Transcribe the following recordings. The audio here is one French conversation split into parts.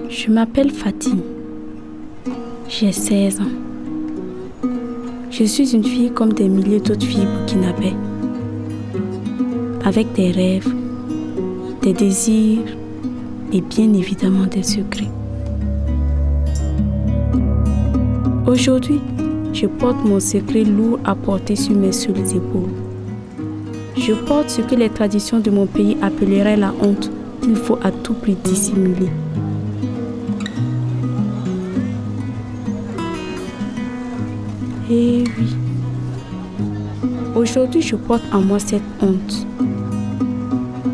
Je m'appelle Fatime. J'ai 16 ans. Je suis une fille comme des milliers d'autres filles burkinabées. Avec des rêves, des désirs et bien évidemment des secrets. Aujourd'hui, je porte mon secret lourd à porter sur mes seules épaules. Je porte ce que les traditions de mon pays appelleraient la honte qu'il faut à tout prix dissimuler. Eh oui. Aujourd'hui, je porte en moi cette honte.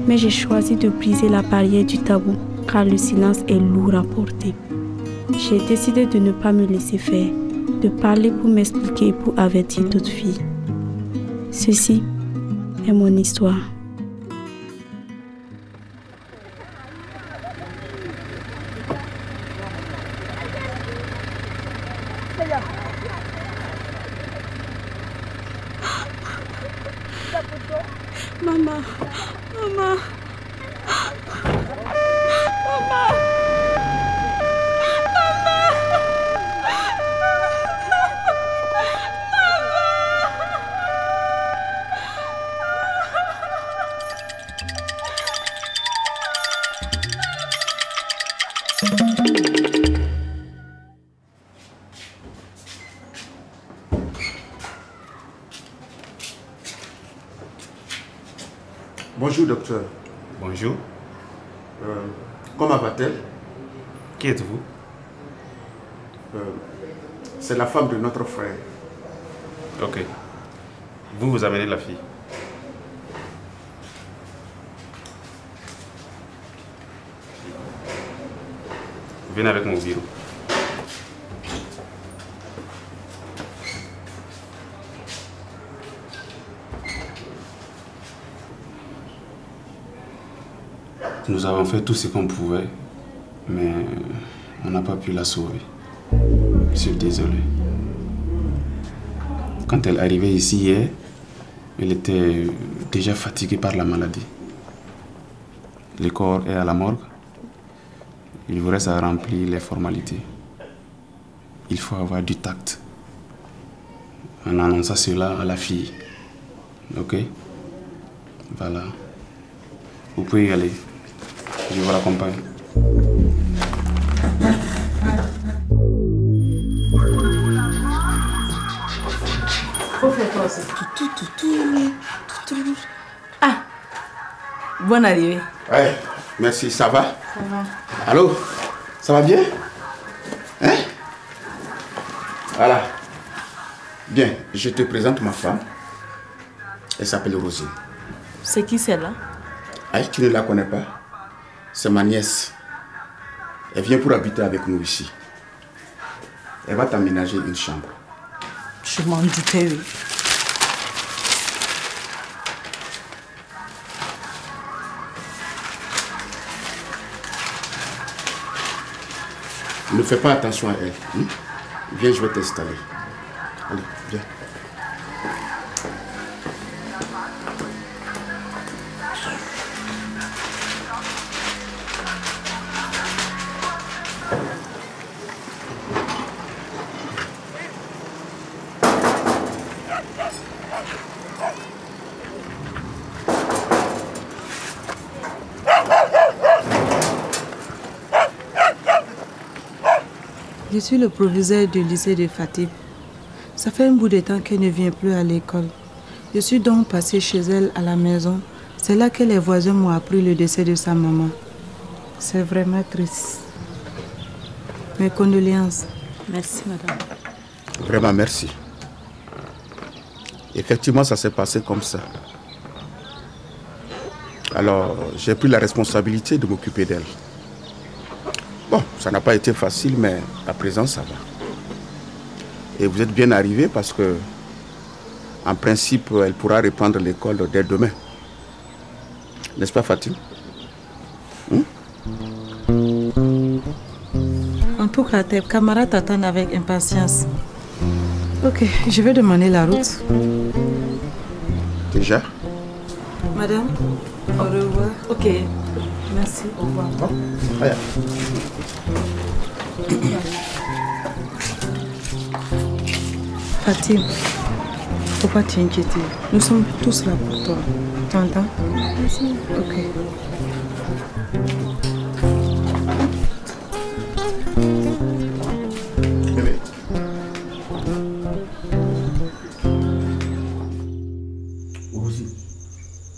Mais j'ai choisi de briser la barrière du tabou car le silence est lourd à porter. J'ai décidé de ne pas me laisser faire, de parler pour m'expliquer et pour avertir d'autres filles. Ceci est mon histoire. Maman, maman, maman. Bonjour, docteur. Bonjour. Comment va-t-elle? Qui êtes-vous? C'est la femme de notre frère. Ok. Vous amenez la fille. Venez avec mon bureau. Nous avons fait tout ce qu'on pouvait, mais on n'a pas pu la sauver. Je suis désolé. Quand elle arrivait ici hier, elle était déjà fatiguée par la maladie. Le corps est à la morgue. Il vous reste à remplir les formalités. Il faut avoir du tact. On annonce cela à la fille. Ok? Voilà. Vous pouvez y aller. Je vous raccompagne. Faut faire quoi aussi? Tout. Ah! Bonne arrivée. Ouais, merci, ça va? Ça va. Allô? Ça va bien? Hein? Voilà. Bien, je te présente ma femme. Elle s'appelle Rosine. C'est qui celle-là? Ah, tu ne la connais pas? C'est ma nièce. Elle vient pour habiter avec nous ici. Elle va t'aménager une chambre. Je m'en doutais, oui. Ne fais pas attention à elle. Hein? Viens, je vais t'installer. Allez, viens. Je suis le proviseur du lycée de Fatime. Ça fait un bout de temps qu'elle ne vient plus à l'école. Je suis donc passée chez elle à la maison. C'est là que les voisins m'ont appris le décès de sa maman. C'est vraiment triste. Mes condoléances. Merci, madame. Vraiment, merci. Effectivement, ça s'est passé comme ça. Alors, j'ai pris la responsabilité de m'occuper d'elle. Bon, ça n'a pas été facile, mais à présent, ça va. Et vous êtes bien arrivé parce que, en principe, elle pourra reprendre l'école dès demain. N'est-ce pas, Fatime? En tout cas, tes camarades t'attendent avec impatience. Ok, je vais demander la route. Déjà? Madame, Au revoir. Ok. Merci. Au revoir. Allez. Fatim, faut pas t'inquiéter. Nous sommes tous là pour toi. T'entends? Merci. Ok. Bébé. Rosie,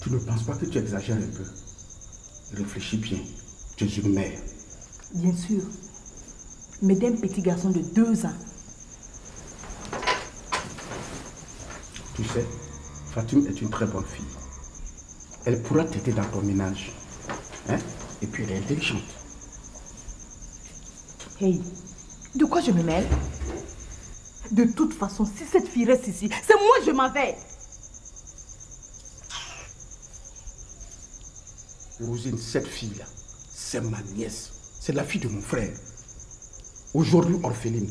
tu ne penses pas que tu exagères un peu? Réfléchis bien. Tu es une mère. Bien sûr. Mais d'un petit garçon de 2 ans. Tu sais, Fatim est une très bonne fille. Elle pourra t'aider dans ton ménage. Hein? Et puis elle est intelligente. Hey, de quoi je me mêle? De toute façon, si cette fille reste ici, c'est moi je m'en vais. Rosine, cette fille-là, c'est ma nièce. C'est la fille de mon frère. Aujourd'hui orpheline.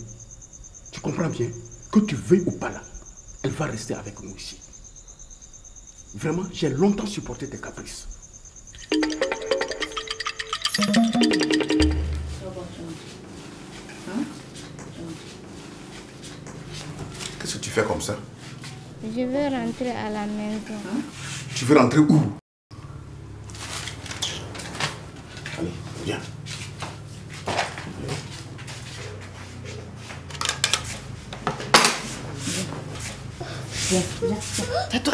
Tu comprends bien? Que tu veuilles ou pas là, elle va rester avec nous ici. Vraiment, j'ai longtemps supporté tes caprices. Qu'est-ce que tu fais comme ça? Je veux rentrer à la maison. Tu veux rentrer où? Allez, viens. Viens.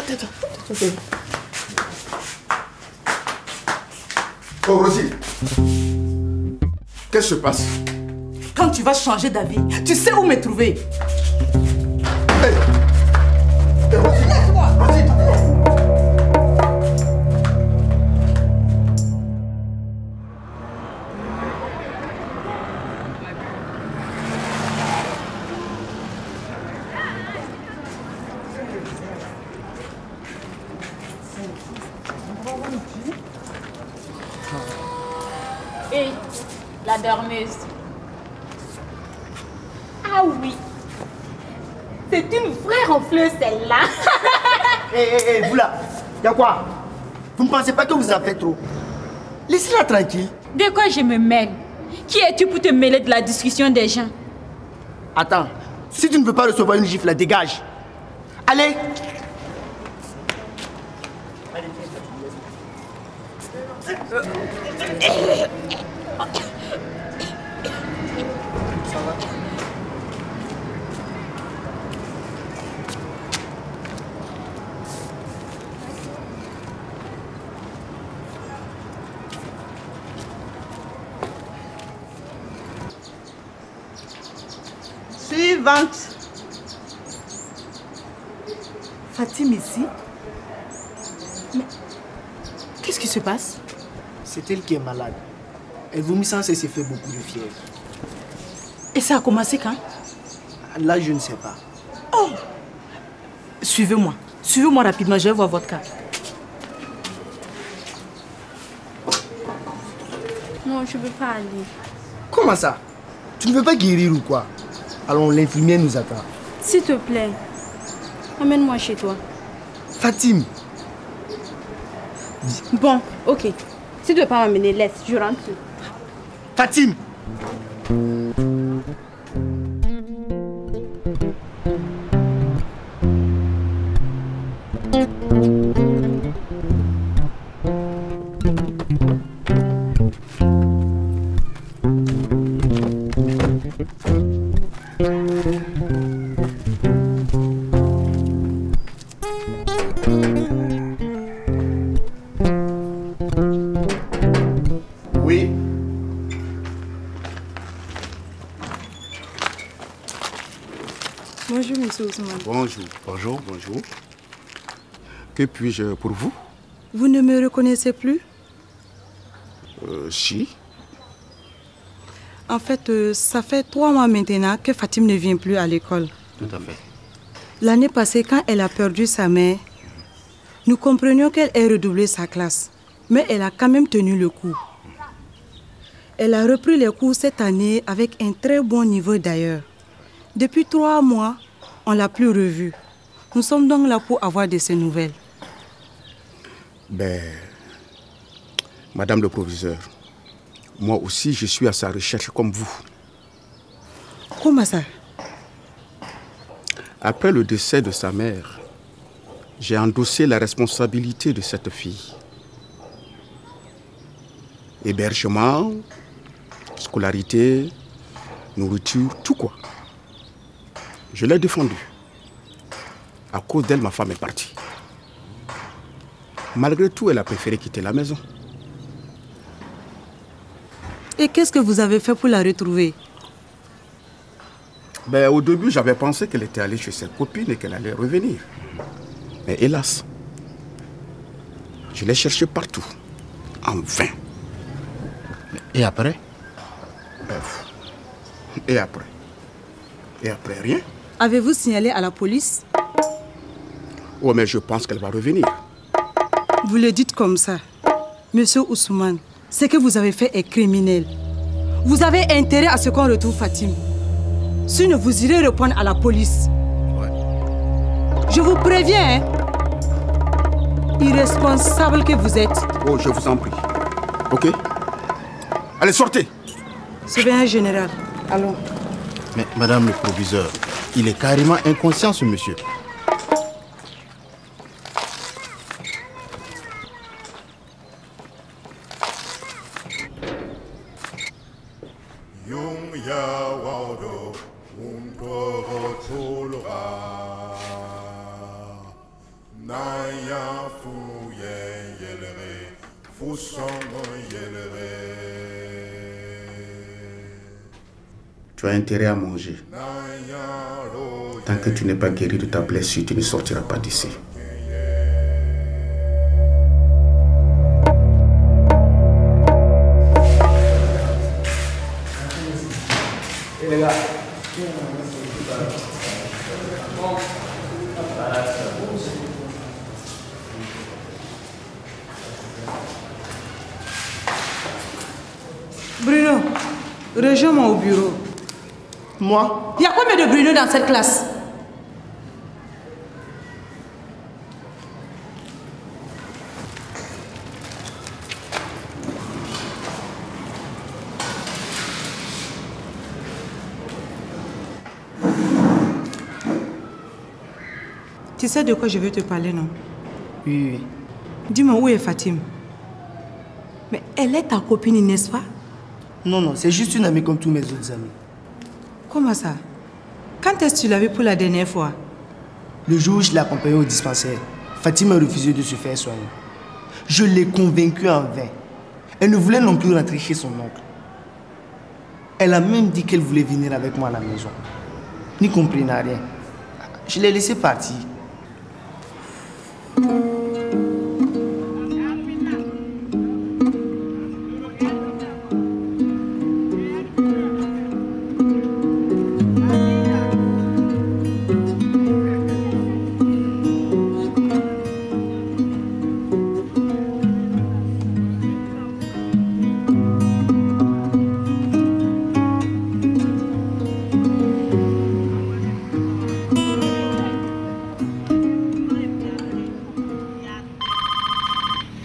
Tais-toi. Oh, Rosie, qu'est-ce qui se passe? Quand tu vas changer d'avis, tu sais où me trouver. Hey! Hey, Rosie, laisse-moi! Vas-y! Et la dormeuse. Ah oui. C'est une vraie ronfleuse celle-là. Hé, vous là, y'a quoi? Vous ne pensez pas que vous en faites trop? Laissez-la tranquille. De quoi je me mêle? Qui es-tu pour te mêler de la discussion des gens? Attends, si tu ne veux pas recevoir une gifle, dégage. Allez. Suivante. Fatim ici? Mais qu'est-ce qui se passe? C'est elle qui est malade. Elle vomit sans cesse et fait beaucoup de fièvre. Et ça a commencé quand? Là, je ne sais pas. Oh! Suivez-moi. Suivez-moi rapidement, je vais voir votre cas. Non, je ne veux pas aller. Comment ça? Tu ne veux pas guérir ou quoi? Alors l'infirmière nous attend. S'il te plaît, emmène-moi chez toi. Fatim. Bon, ok. Si tu ne veux pas m'amener, laisse, je rentre. Fatim. Oui. Bonjour, monsieur Ousmane. Bonjour. Que puis-je pour vous? Vous ne me reconnaissez plus? Si. En fait, ça fait 3 mois maintenant que Fatim ne vient plus à l'école. Tout à fait. L'année passée, quand elle a perdu sa mère, nous comprenions qu'elle ait redoublé sa classe. Mais elle a quand même tenu le coup. Elle a repris les cours cette année avec un très bon niveau d'ailleurs. Depuis 3 mois, on ne l'a plus revue. Nous sommes donc là pour avoir de ses nouvelles. Ben, Madame le proviseur, moi aussi je suis à sa recherche comme vous. Comment ça? Après le décès de sa mère, j'ai endossé la responsabilité de cette fille. Hébergement, scolarité, nourriture, tout quoi. Je l'ai défendue. À cause d'elle, ma femme est partie. Malgré tout, elle a préféré quitter la maison. Et qu'est-ce que vous avez fait pour la retrouver? Au début, j'avais pensé qu'elle était allée chez ses copines et qu'elle allait revenir. Mais hélas, je l'ai cherchée partout, en vain. Et après? Et après? Et après, rien. Avez-vous signalé à la police? Oh, mais je pense qu'elle va revenir. Vous le dites comme ça. Monsieur Ousmane, ce que vous avez fait est criminel. Vous avez intérêt à ce qu'on retrouve Fatim. Sinon, vous irez répondre à la police. Ouais. Je vous préviens, hein? Irresponsable que vous êtes. Oh, je vous en prie. Ok? Allez, sortez! Surveillant général, allons. Mais madame le proviseur, il est carrément inconscient ce monsieur. Tu as intérêt à manger. Tant que tu n'es pas guéri de ta blessure, tu ne sortiras pas d'ici. Les gars. Bruno, rejoins-moi au bureau. Moi? Il y a combien de Bruno dans cette classe? Tu sais de quoi je veux te parler, non? Oui, oui. Dis-moi, où est Fatim? Mais elle est ta copine, n'est-ce pas? Non, non, c'est juste une amie comme tous mes autres amis. Comment ça? Quand est-ce que tu l'as vue pour la dernière fois? Le jour où je l'ai accompagnée au dispensaire, Fatima a refusé de se faire soigner. Je l'ai convaincue en vain. Elle ne voulait non plus rentrer chez son oncle. Elle a même dit qu'elle voulait venir avec moi à la maison. N'y comprenant rien. Je l'ai laissée partir.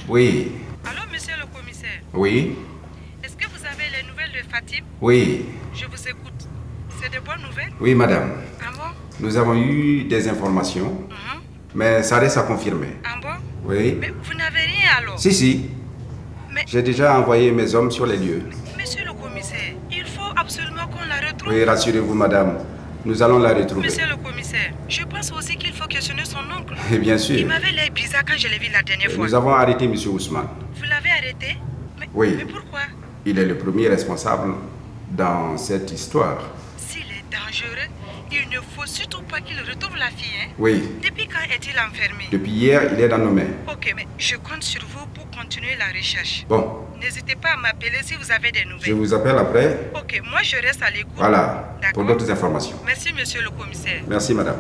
Oui. Allô, monsieur le commissaire? Oui. Est-ce que vous avez les nouvelles de Fatim? Oui. Je vous écoute. C'est de bonnes nouvelles? Oui, madame. Ah bon? Nous avons eu des informations, mais ça reste à confirmer. Ah bon? Oui. Mais vous n'avez rien alors? Si, si. Mais... J'ai déjà envoyé mes hommes sur les lieux. Monsieur le commissaire, il faut absolument qu'on la retrouve. Oui, rassurez-vous, madame. Nous allons la retrouver. Monsieur le commissaire, je pense aussi qu'il faut questionner son oncle. Et bien sûr. Il m'avait l'air bizarre quand je l'ai vu la dernière fois. Nous avons arrêté M. Ousmane. Vous l'avez arrêté? Oui. Mais pourquoi? Il est le premier responsable dans cette histoire. S'il est dangereux, il ne faut surtout pas qu'il retrouve la fille, hein? Oui. Depuis quand est-il enfermé? Depuis hier, il est dans nos mains. Ok, mais je compte sur vous pour continuer la recherche. Bon. N'hésitez pas à m'appeler si vous avez des nouvelles. Je vous appelle après. Ok, moi je reste à l'écoute. Voilà, pour d'autres informations. Merci, monsieur le commissaire. Merci, madame.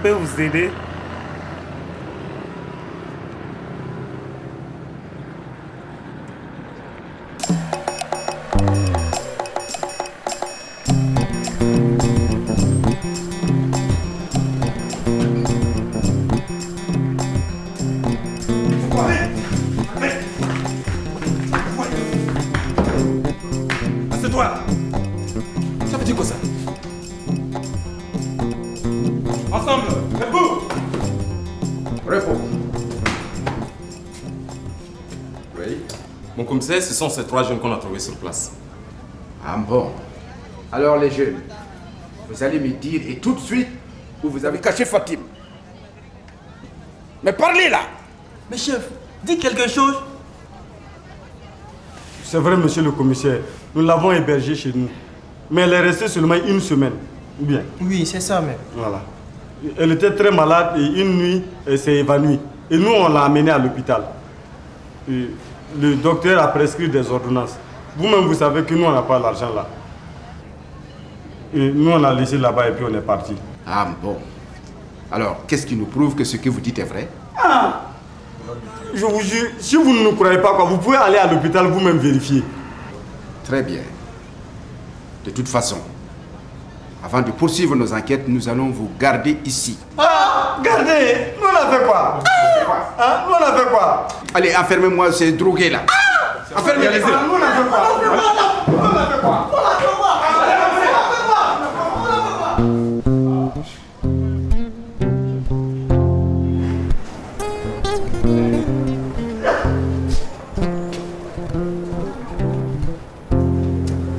peux vous aider? Assieds-toi. Ça veut dire quoi ça? Ensemble, repos. Repos. Oui. Mon commissaire, ce sont ces 3 jeunes qu'on a trouvés sur place. Ah bon. Alors les jeunes, vous allez me dire et tout de suite où vous avez caché Fatim. Mais parlez là. Mais chef, dites quelque chose. C'est vrai, monsieur le commissaire. Nous l'avons hébergée chez nous. Mais elle est restée seulement 1 semaine. Ou bien? Oui, c'est ça même. Voilà. Elle était très malade et une nuit, elle s'est évanouie. Et nous, on l'a amenée à l'hôpital. Le docteur a prescrit des ordonnances. Vous-même, vous savez que nous, on n'a pas l'argent là. Et nous, on a laissé là-bas et puis on est parti. Ah bon. Alors, qu'est-ce qui nous prouve que ce que vous dites est vrai? Ah! Je vous jure, si vous ne nous croyez pas, quoi, vous pouvez aller à l'hôpital vous-même vérifier. Très bien. De toute façon, avant de poursuivre nos enquêtes, nous allons vous garder ici. Ah! Gardez! Nous, on a fait quoi? Hein? Nous, on a fait quoi? Allez, enfermez-moi ces drogués là. Enfermez-les. Nous, on a fait quoi? Nous, on a fait quoi?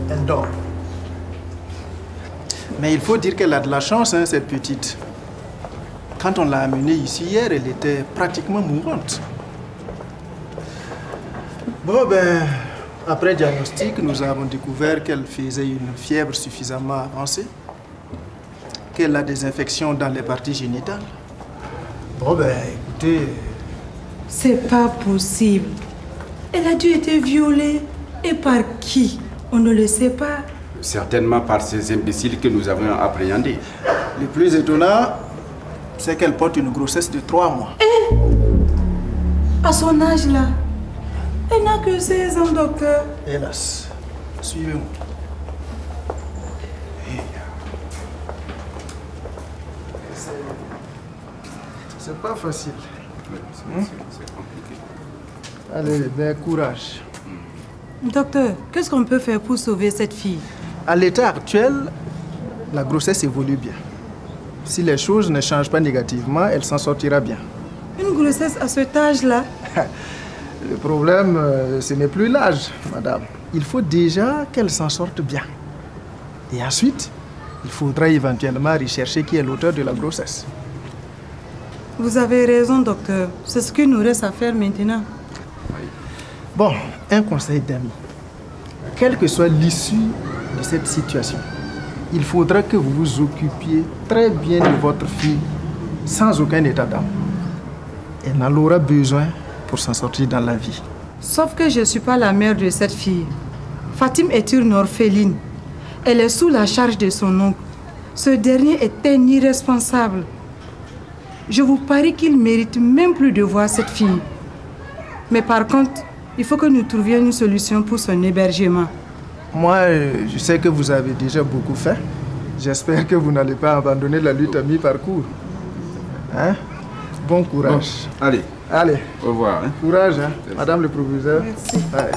Elle dort. Mais il faut dire qu'elle a de la chance, hein, cette petite. Quand on l'a amenée ici hier, elle était pratiquement mourante. Bon, ben, après diagnostic, nous avons découvert qu'elle faisait une fièvre suffisamment avancée, qu'elle a des infections dans les parties génitales. Bon, ben, écoutez... C'est pas possible. Elle a dû être violée. Et par qui? On ne le sait pas. Certainement par ces imbéciles que nous avons appréhendés. Le plus étonnant, c'est qu'elle porte une grossesse de 3 mois. Et à son âge là, elle n'a que 16 ans, docteur. Hélas. Suivez-moi. C'est pas facile. C'est compliqué. Allez, ben courage. Docteur, qu'est-ce qu'on peut faire pour sauver cette fille? À l'état actuel, la grossesse évolue bien. Si les choses ne changent pas négativement, elle s'en sortira bien. Une grossesse à cet âge-là? Le problème, ce n'est plus l'âge, madame. Il faut déjà qu'elle s'en sorte bien. Et ensuite, il faudra éventuellement rechercher qui est l'auteur de la grossesse. Vous avez raison, docteur. C'est ce qu'il nous reste à faire maintenant. Bon, un conseil d'ami. Quelle que soit l'issue de cette situation, il faudra que vous vous occupiez très bien de votre fille sans aucun état d'âme. Elle en aura besoin pour s'en sortir dans la vie. Sauf que je ne suis pas la mère de cette fille. Fatim est une orpheline. Elle est sous la charge de son oncle. Ce dernier est un irresponsable. Je vous parie qu'il ne mérite même plus de voir cette fille. Mais par contre, il faut que nous trouvions une solution pour son hébergement. Moi, je sais que vous avez déjà beaucoup fait. J'espère que vous n'allez pas abandonner la lutte à mi-parcours. Hein? Bon courage. Bon, allez. Allez. Au revoir. Hein? Courage, hein? Madame le proviseur. Merci. Allez.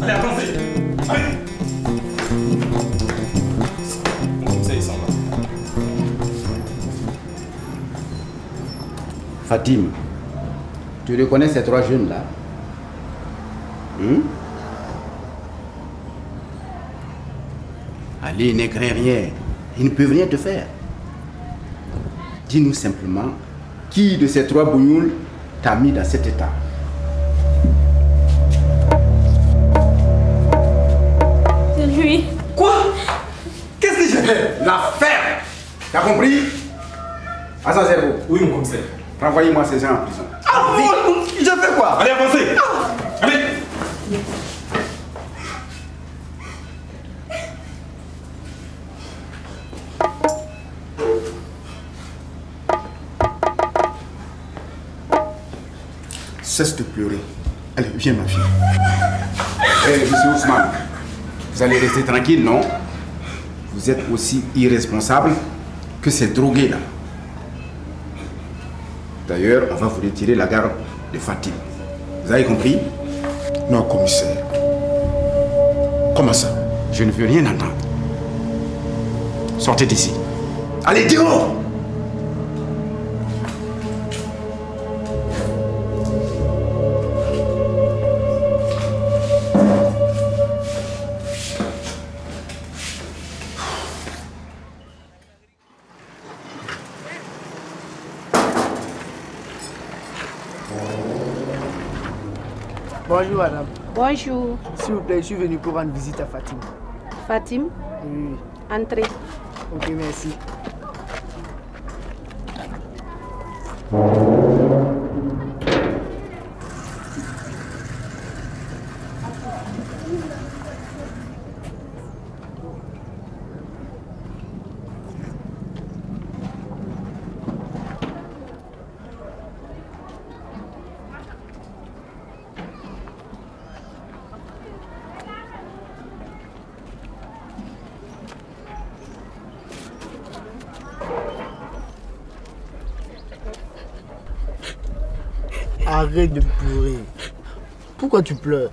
Allez, avancez. Allez. Mon commissaire, il s'en va. Fatim, tu reconnais ces 3 jeunes-là? Allez, ne crains rien. Ils ne peuvent rien te faire. Dis-nous simplement, qui de ces 3 bougnoules t'a mis dans cet état? C'est lui. Quoi? Qu'est-ce que j'ai fait? L'affaire! T'as compris? À son cerveau. Oui, mon commissaire. Renvoyez-moi ces gens en prison. Ah, je fais quoi? Allez, avancez. Allez. Cesse de pleurer. Allez, viens ma fille. Eh, monsieur Ousmane, vous allez rester tranquille, non? Vous êtes aussi irresponsable que ces drogués-là. D'ailleurs, on va vous retirer la garde de Fatim. Vous avez compris? Non, commissaire. Comment ça? Je ne veux rien entendre. Sortez d'ici. Allez, dehors! Bonjour madame. Bonjour. S'il vous plaît, je suis venu pour rendre visite à Fatim. Fatim? Oui. Entrez. Ok, merci. Arrête de pleurer. Pourquoi tu pleures?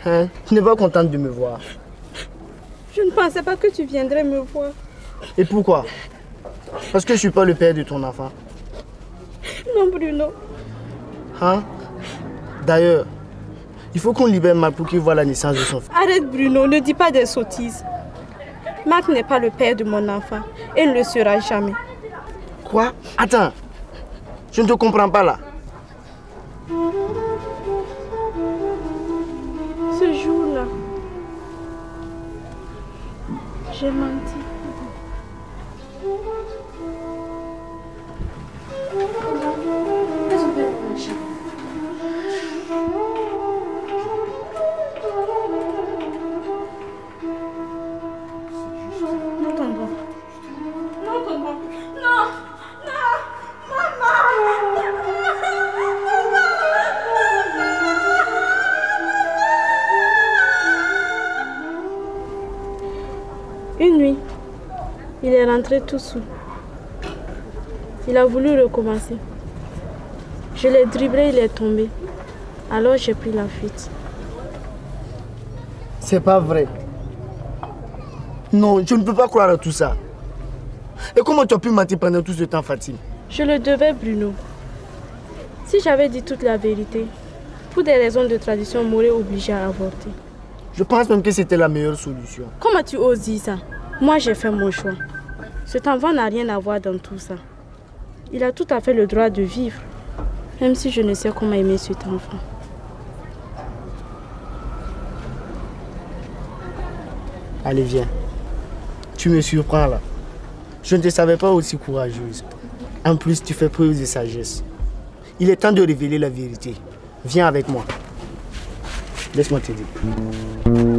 Hein? Tu n'es pas contente de me voir? Je ne pensais pas que tu viendrais me voir. Et pourquoi? Parce que je ne suis pas le père de ton enfant. Non, Bruno. Hein? D'ailleurs, il faut qu'on libère Marc pour qu'il voie la naissance de son fils. Arrête, Bruno, ne dis pas des sottises. Marc n'est pas le père de mon enfant et ne le sera jamais. Quoi? Attends, je ne te comprends pas là. Ce jour-là, j'ai menti. Une nuit, il est rentré tout saoul. Il a voulu recommencer. Je l'ai dribblé, il est tombé. Alors j'ai pris la fuite. C'est pas vrai. Non, je ne peux pas croire à tout ça. Et comment tu as pu mentir pendant tout ce temps, Fatim? Je le devais, Bruno. Si j'avais dit toute la vérité, pour des raisons de tradition, on m'aurait obligé à avorter. Je pense même que c'était la meilleure solution. Comment tu oses dire ça? Moi, j'ai fait mon choix. Cet enfant n'a rien à voir dans tout ça. Il a tout à fait le droit de vivre, même si je ne sais comment aimer cet enfant. Allez, viens. Tu me surprends là. Je ne te savais pas aussi courageuse. En plus, tu fais preuve de sagesse. Il est temps de révéler la vérité. Viens avec moi. Laisse-moi te dire.